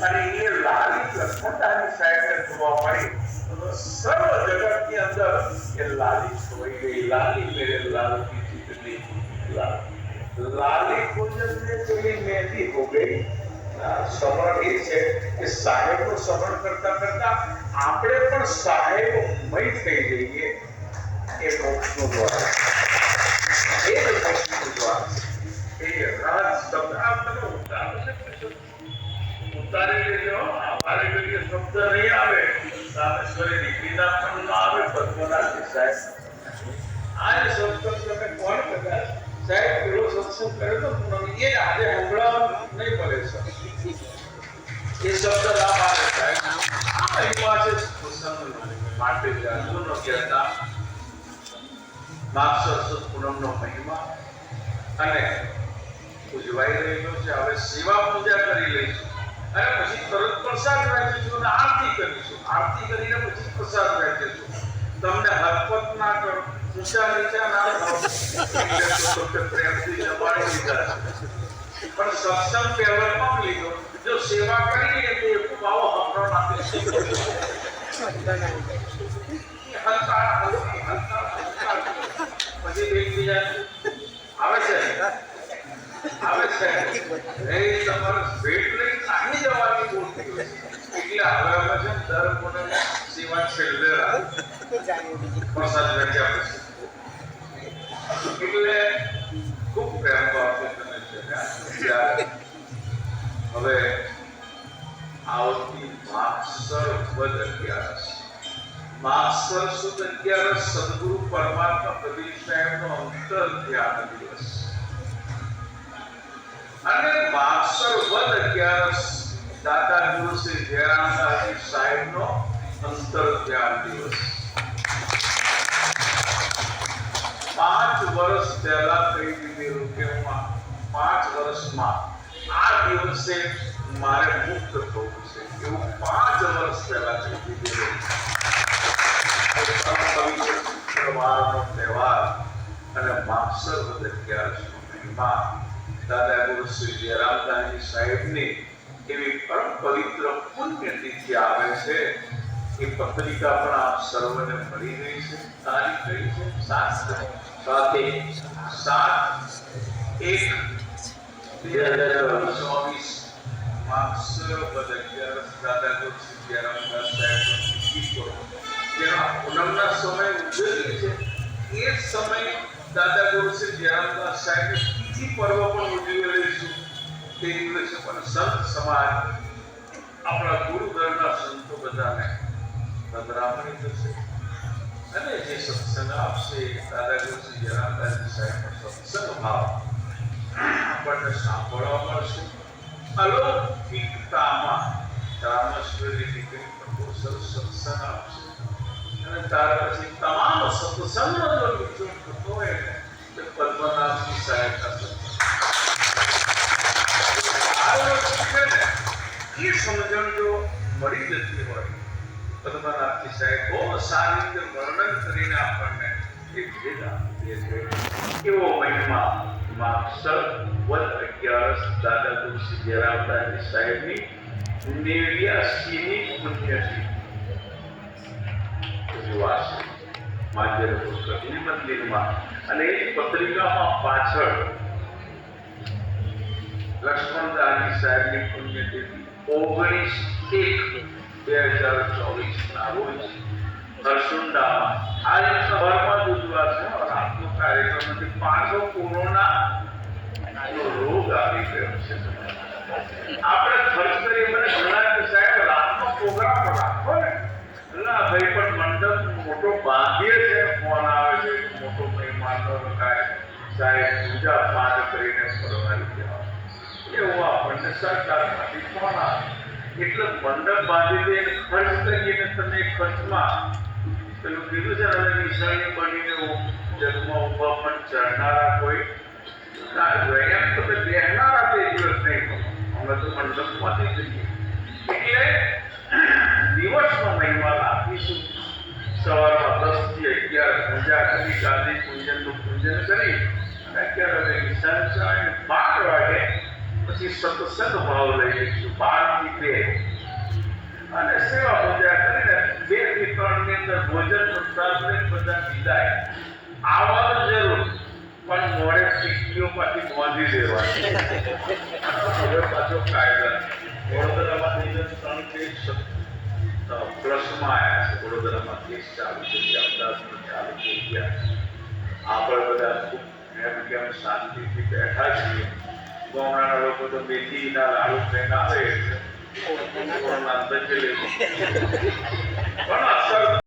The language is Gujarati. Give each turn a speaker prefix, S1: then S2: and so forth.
S1: અને એ લાલી લક્ષ્મણદાસની સાહેબને જોવા મળી તો સર્વ જગતની અંદર એ લાલી છોઈ ગઈ. લાલી મેરે લાલ કી ચિતલી લાલી પૂજનને ચલી મહેંદી હો ગઈ. સમરણ એ છે કે સાહેબનું સમરણ કરતા કરતા આપણે પણ સાહેબમય થઈ જઈએ. એ મોક્ષનું દ્વાર, એ જ મોક્ષનું દ્વાર. એ રાજ શબ્દ આપણે ઉતારી લેજો. અમારે કોઈ શબ્દ નહીં આવે, રામેશ્વરી દીકરીના પણ ના આવે, પદ્મનાભ સાહેબ આ શબ્દ તમે કોણ કદાચ સાહેબ પેલો સત્સંગ કર્યો તો એ આજે હમણાં નહીં મળે છે. એ શબ્દ રામ આવે સાહેબ આ મહિમા છે સત્સંગ માટે જાણવું કહેતા માગસર સુદ પૂનમનો મહિમા અને ઉજવાઈ રહેલો છે. હવે સેવા પૂજા કરી લઈશું અને પછી તરત પ્રસાદ રાખીશું અને આરતી કરીશું. આરતી કરીને પછી પ્રસાદ રાખીશું. તમને હરકત ના કરો, ઊંચા નીચા ના કરો, પ્રેમથી જમાડી લીધા પણ સત્સંગ પહેલામાં લીધો. જો સેવા કરી લઈએ તો એક ભાવો હમણાં આપે પછી એકબીજા આવે છે એ તમારે ભેટ લઈ નાખી જવાની બોલતી હોય એટલે હવે અમે છે દર કોને સેવા છેલ્લે પ્રસાદ રાખ્યા પછી એટલે ખૂબ પ્રેમ આપે તમે છે. હવે આવતી માગસર વદ 11 માગસર સુદ 11 સદગુરુ પરમાત્મા કબીર સાહેબનો અંતર ધ્યાન દિવસ અને માગસર વદ 11 દાદા ગુરુ શ્રી જયરામદાસજી સાહેબનો અંતર ધ્યાન દિવસ. 5 વર્ષ પહેલા કહી દીધેલું કે 5 વર્ષમાં આ દિવસે મારે મુક્ત થવું છે એવું 5 વર્ષ પહેલા કહી દીધેલું. શુક્રવારનો તહેવાર અને માગસર વદ 11 મહિમા દાદા ગુરુ શ્રી જયરામદાસજી સાહેબની એવી પરમ પવિત્ર પુણ્ય તિથિ આવે છે. એ પત્રિકા પણ આપ સર્વને મળી ગઈ છે. તારીખ કઈ છે? 7/1/2024 માગસર વદ 11 દાદા ગુરુ શ્રી જયરામદાસ સાહેબનો તિથિ જેનો પૂનમના સમય ઉજવેલી છે. એ સમય દાદા ગુરુ શ્રી જયરામદાસ સાહેબે તિથિ પર્વ પણ ઉજવી લઈશું. તે દિવસે પણ સંત સમાજ આપણા ગુરુઘરના સંતો બધાને પધરામણી થશે અને જે સત્સંગ આપશે દાદા ગુરુ શ્રી જયરામદાસજી સાહેબનો સત્સંગ ભાવ આપણને સાંભળવા મળશે. અલૌકિકતામાં રામેશ્વરી દીકરી પ્રભુ સરસ સત્સંગ આપશે અને ત્યાર પછી તમામ સત્સંગનો જો નિચોડ થતો હોય ને તે પદ્મનાભજી સાહેબના સત્સંગ એ સમજણ જો મળી જતી હોય પદ્મનાભજી સાહેબ બહુ સારી રીતે વર્ણન કરીને આપણને એક ભેદ આપીએ છે. એવો મહિમા માગસર વદ 11 દાદા ગુરુ શ્રી જયરામદાસજી સાહેબની 89મી પુણ્યતિથિ ઉજવાશે માધ્યમ પુસ્તકની મંદિરમાં. અને એ પત્રિકામાં પાછળ લક્ષ્મણદાસજી સાહેબની પુણ્યતિથિ 19/1/2024 ના રોજ હરસુંડામાં આ સવારમાં જ ઉજવાશે. રાતનો કાર્યક્રમ નથી. પાછો કોરોના રોગ આવી ગયો છે. આપણે ખર્ચ કરીએ મને ઘણા સાહેબ રાતનો પ્રોગ્રામ રાખો ને ભાઈ પણ મંડપ મોટો બાંધીએ છે. ફોન આવે છે મોટો મહેમાનો રખાય સાહેબ પૂજા પાઠ કરીને ફરવાની કહેવાય એવું આપણને સરકારમાંથી ફોન આવે એટલે મંડપ બાંધી દે ખર્ચ કરીએ તમે ખર્ચમાં પેલું કીધું છે હવે નિશાની બનીને જગમાં ઉભા પણ ચડનારા કોઈ એમ તમે બેહનારા તે દિવસ નહીં અમે તો મંડપમાંથી જઈએ એટલે દિવસનો મહિમા રાખીશું. સવારમાં 10 થી 11 પૂજા કરી ગાદી પૂજનનું પૂજન કરી અને 11 વાગે નિશાન 12 વાગે પછી સત્સંગ ભાવ લઈ લઈશું. 12 થી 2 અંદર ભોજન પ્રસાદ બધા વિદાય આવવાનું જરૂર પણ મોડે સિક્કીઓ પાછી નોંધી દેવાની હવે પાછો કાયદા વડોદરામાં 3 કેસ પ્લસમાં આવ્યા છે વડોદરામાં કેસ ચાલુ થઈ ગયા અમદાવાદમાં ચાલુ થઈ ગયા આપણે બધા એમ કે અમે શાંતિથી બેઠા છીએ ગામડાના લોકો તો મેથીના લાડુ ખાઈને આવે એટલે પણ અસર